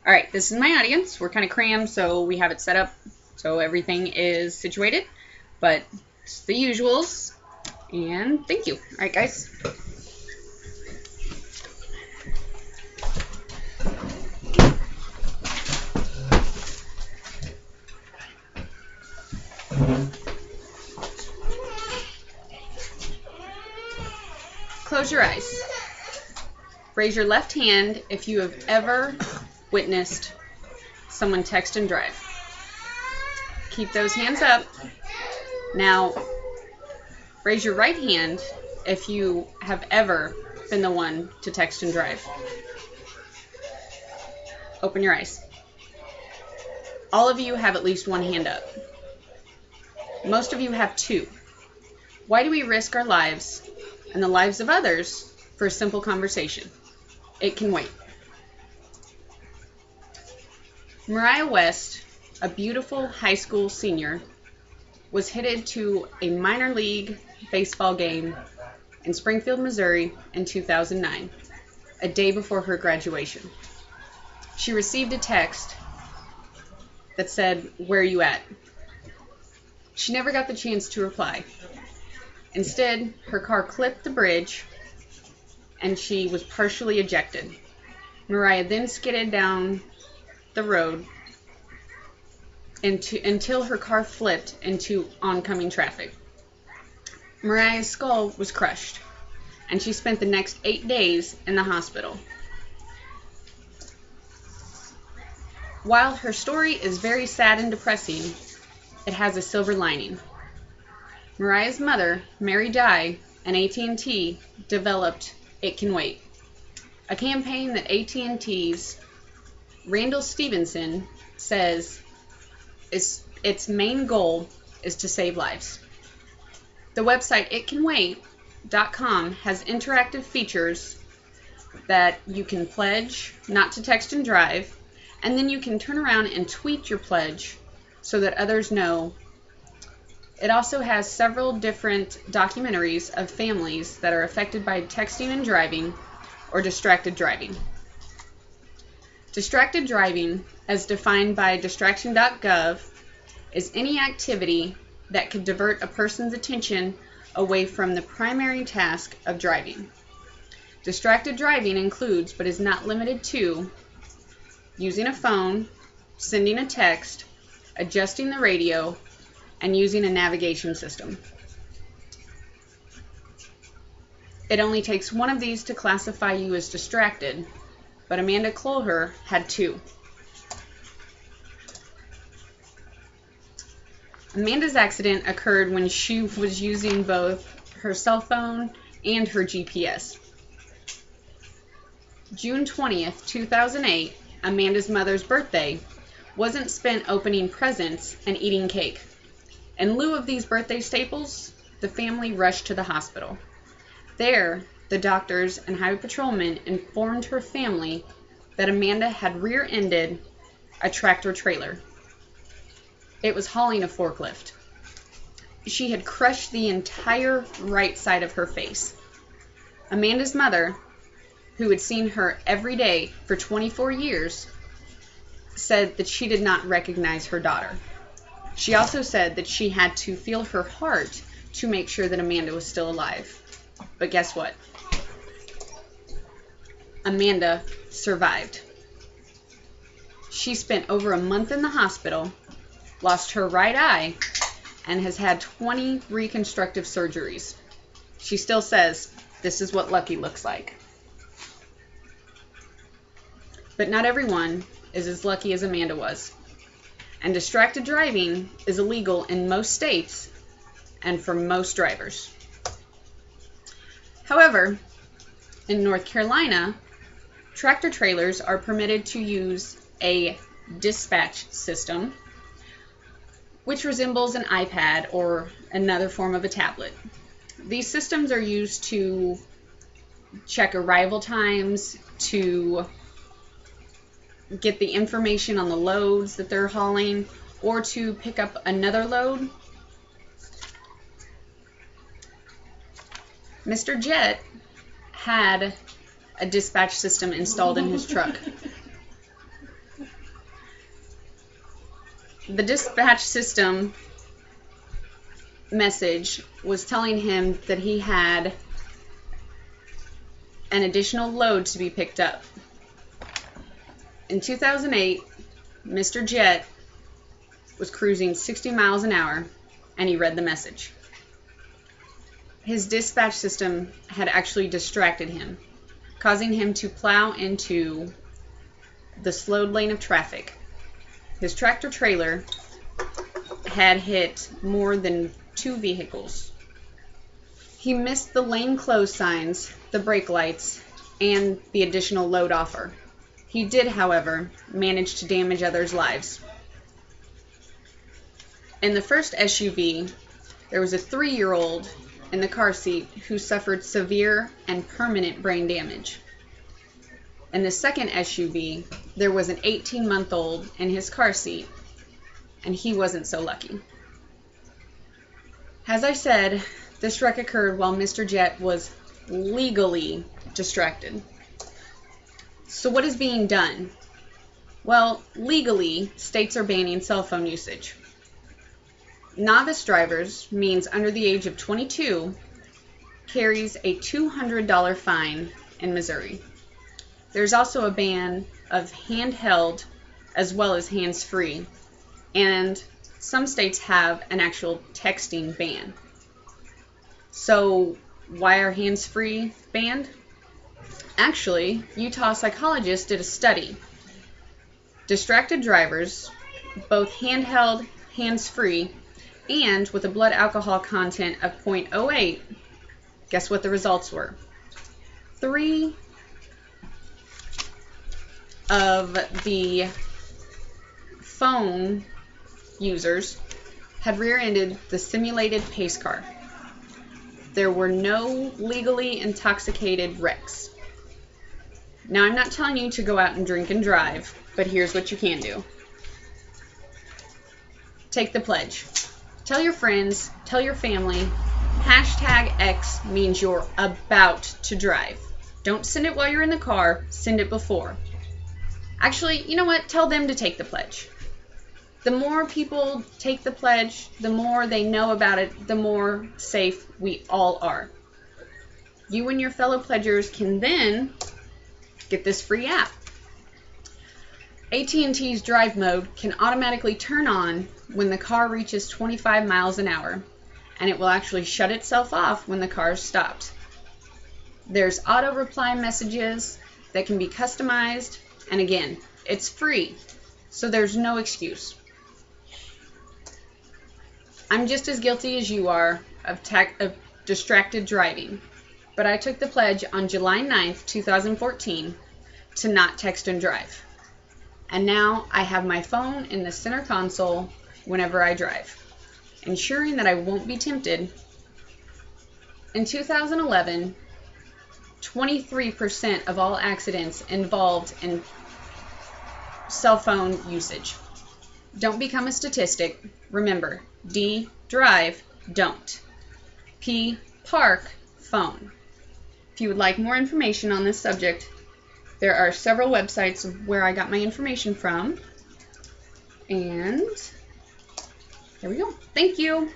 All right, this is my audience. We're kind of crammed, so we have it set up so everything is situated, but it's the usuals. And thank you. All right, guys. Close your eyes. Raise your left hand if you have ever witnessed someone text and drive. Keep those hands up. Now, raise your right hand if you have ever been the one to text and drive. Open your eyes. All of you have at least one hand up. Most of you have two. Why do we risk our lives and the lives of others for a simple conversation? It can wait. Mariah West, a beautiful high school senior, was headed to a minor league baseball game in Springfield, Missouri in 2009, a day before her graduation. She received a text that said, "Where are you at?" She never got the chance to reply. Instead, her car clipped the bridge and she was partially ejected. Mariah then skidded down the road until her car flipped into oncoming traffic. Mariah's skull was crushed, and she spent the next 8 days in the hospital. While her story is very sad and depressing, it has a silver lining. Mariah's mother, Mary Dye, and AT&T developed It Can Wait, a campaign that AT&T's Randall Stevenson says its main goal is to save lives. The website itcanwait.com has interactive features that you can pledge not to text and drive, and then you can turn around and tweet your pledge so that others know. It also has several different documentaries of families that are affected by texting and driving or distracted driving. Distracted driving, as defined by distraction.gov, is any activity that could divert a person's attention away from the primary task of driving. Distracted driving includes, but is not limited to, using a phone, sending a text, adjusting the radio, and using a navigation system. It only takes one of these to classify you as distracted, but Amanda Cloher had two. Amanda's accident occurred when she was using both her cell phone and her GPS. June 20th, 2008, Amanda's mother's birthday, wasn't spent opening presents and eating cake. In lieu of these birthday staples, the family rushed to the hospital. There, the doctors and highway patrolmen informed her family that Amanda had rear-ended a tractor trailer. It was hauling a forklift. She had crushed the entire right side of her face. Amanda's mother, who had seen her every day for 24 years, said that she did not recognize her daughter. She also said that she had to feel her heart to make sure that Amanda was still alive. But guess what? Amanda survived. She spent over a month in the hospital, lost her right eye, and has had 20 reconstructive surgeries. She still says, "This is what lucky looks like." But not everyone is as lucky as Amanda was. And distracted driving is illegal in most states and for most drivers. However, in North Carolina, tractor trailers are permitted to use a dispatch system, which resembles an iPad or another form of a tablet. These systems are used to check arrival times, to get the information on the loads that they're hauling, or to pick up another load. Mr. Jet had a dispatch system installed in his truck. The dispatch system message was telling him that he had an additional load to be picked up. In 2008, Mr. Jet was cruising 60 miles an hour, and he read the message. His dispatch system had actually distracted him, causing him to plow into the slowed lane of traffic. His tractor trailer had hit more than 2 vehicles. He missed the lane close signs, the brake lights, and the additional load offer. He did, however, manage to damage others' lives. In the first SUV, there was a 3-year-old in the car seat who suffered severe and permanent brain damage. In the second SUV, there was an 18-month-old in his car seat, and he wasn't so lucky. As I said, this wreck occurred while Mr. Jet was legally distracted. So what is being done? Well, legally, states are banning cell phone usage. Novice drivers, means under the age of 22, carries a $200 fine in Missouri. There's also a ban of handheld as well as hands-free, and some states have an actual texting ban. So why are hands-free banned? Actually, Utah psychologists did a study. Distracted drivers, both handheld, hands-free, and with a blood alcohol content of 0.08, guess what the results were? 3 of the phone users had rear-ended the simulated pace car. There were no legally intoxicated wrecks. Now, I'm not telling you to go out and drink and drive, but here's what you can do. Take the pledge. Tell your friends, tell your family, #X means you're about to drive. Don't send it while you're in the car, send it before. Actually, you know what? Tell them to take the pledge. The more people take the pledge, the more they know about it, the more safe we all are. You and your fellow pledgers can then get this free app. AT&T's Drive Mode can automatically turn on when the car reaches 25 miles an hour, and it will actually shut itself off when the car is stopped. There's auto reply messages that can be customized, and again, it's free, so there's no excuse. I'm just as guilty as you are of distracted driving, but I took the pledge on July 9th, 2014 to not text and drive. And now I have my phone in the center console whenever I drive, ensuring that I won't be tempted. In 2011, 23% of all accidents involved in cell phone usage. Don't become a statistic. Remember, D, drive, don't. P, park, phone. If you would like more information on this subject, there are several websites where I got my information from. And there we go. Thank you.